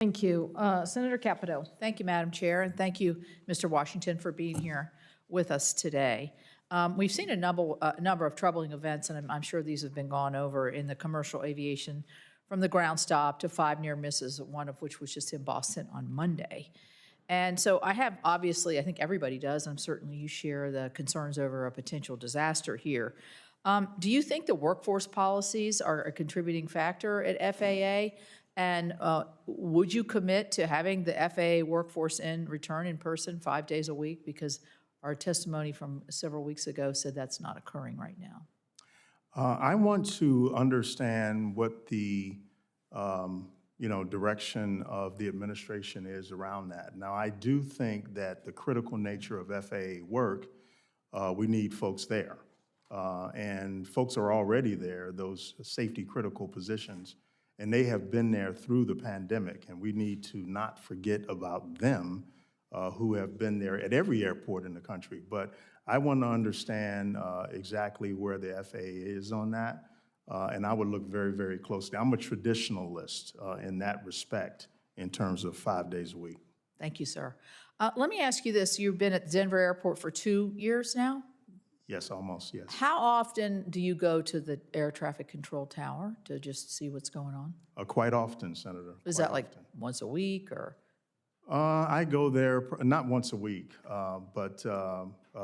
Thank you. Senator Capito. Thank you, Madam Chair, and thank you, Mr. Washington, for being here with us today. We've seen a number of troubling events, and I'm sure these have been gone over in the commercial aviation, from the ground stop to 5 near misses, one of which was just in Boston on Monday. And so I have, obviously, I think everybody does, and certainly you share the concerns over a potential disaster here. Do you think the workforce policies are a contributing factor at FAA? And would you commit to having the FAA workforce return in person 5 days a week? Because our testimony from several weeks ago said that's not occurring right now. I want to understand what the direction of the administration is around that. Now, I do think that the critical nature of FAA work, we need folks there. And folks are already there, those safety critical positions, and they have been there through the pandemic, and we need to not forget about them who have been there at every airport in the country. But I want to understand exactly where the FAA is on that, and I would look very, very closely. I'm a traditionalist in that respect in terms of 5 days a week. Thank you, sir. Let me ask you this. You've been at the Denver airport for 2 years now? Yes, almost, yes. How often do you go to the air traffic control tower to just see what's going on? Quite often, Senator. Is that like once a week or? I go there not once a week, but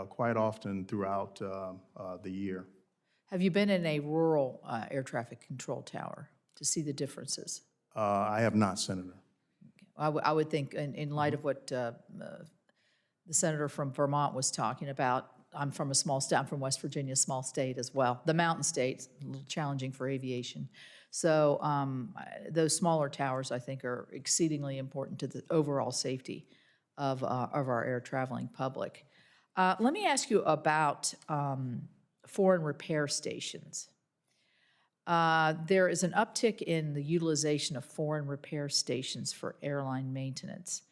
quite often throughout the year. Have you been in a rural air traffic control tower to see the differences? I have not, Senator. Okay. I would think in light of what the senator from Vermont was talking about. I'm from a small state. I'm from West Virginia, a small state as well. The mountain states, a little challenging for aviation. So those smaller towers, I think, are exceedingly important to the overall safety of our air traveling public. Let me ask you about foreign repair stations. There is an uptick in the utilization of foreign repair stations for airline maintenance.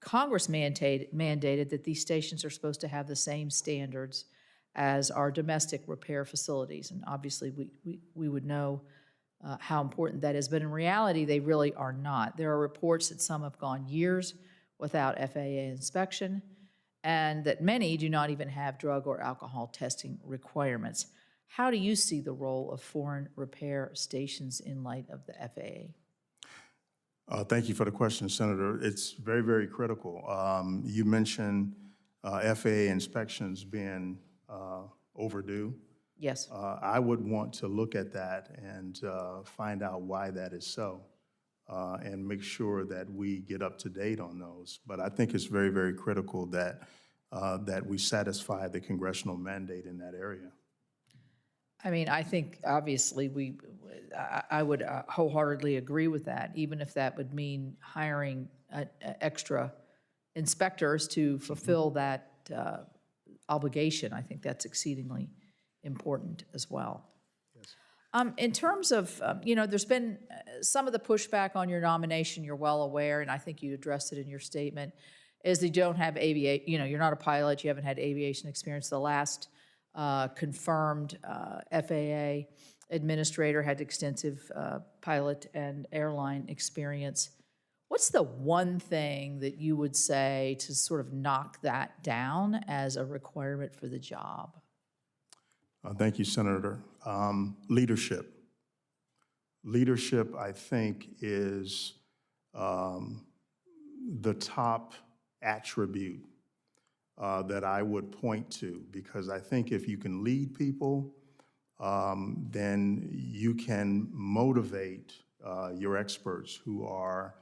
Congress mandated that these stations are supposed to have the same standards as our domestic repair facilities. And obviously, we would know how important that is. But in reality, they really are not. There are reports that some have gone years without FAA inspection, and that many do not even have drug or alcohol testing requirements. How do you see the role of foreign repair stations in light of the FAA? Thank you for the question, Senator. It's very, very critical. You mentioned FAA inspections being overdue. Yes. I would want to look at that and find out why that is so, and make sure that we get up to date on those. But I think it's very, very critical that that we satisfy the congressional mandate in that area. I mean, I think obviously I would wholeheartedly agree with that, even if that would mean hiring extra inspectors to fulfill that obligation. I think that's exceedingly important as well. Yes. In terms of, there's been some of the pushback on your nomination, you're well aware, and I think you addressed it in your statement, is that you don't have you're not a pilot, you haven't had aviation experience. The last confirmed FAA administrator had extensive pilot and airline experience. What's the one thing that you would say to sort of knock that down as a requirement for the job? Thank you, Senator. Leadership. Leadership, I think, is the top attribute that I would point to, because I think if you can lead people, then you can motivate your experts who are,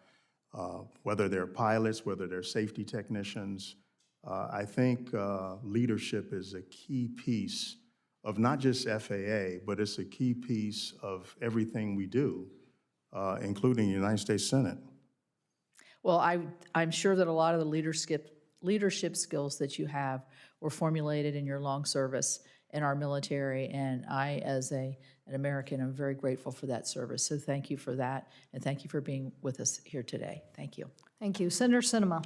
whether they're pilots, whether they're safety technicians. I think leadership is a key piece of not just FAA, but it's a key piece of everything we do, including the United States Senate. Well, I'm sure that a lot of the leadership skills that you have were formulated in your long service in our military, and I, as an American, am very grateful for that service. So thank you for that, and thank you for being with us here today. Thank you. Thank you. Senator Sinema.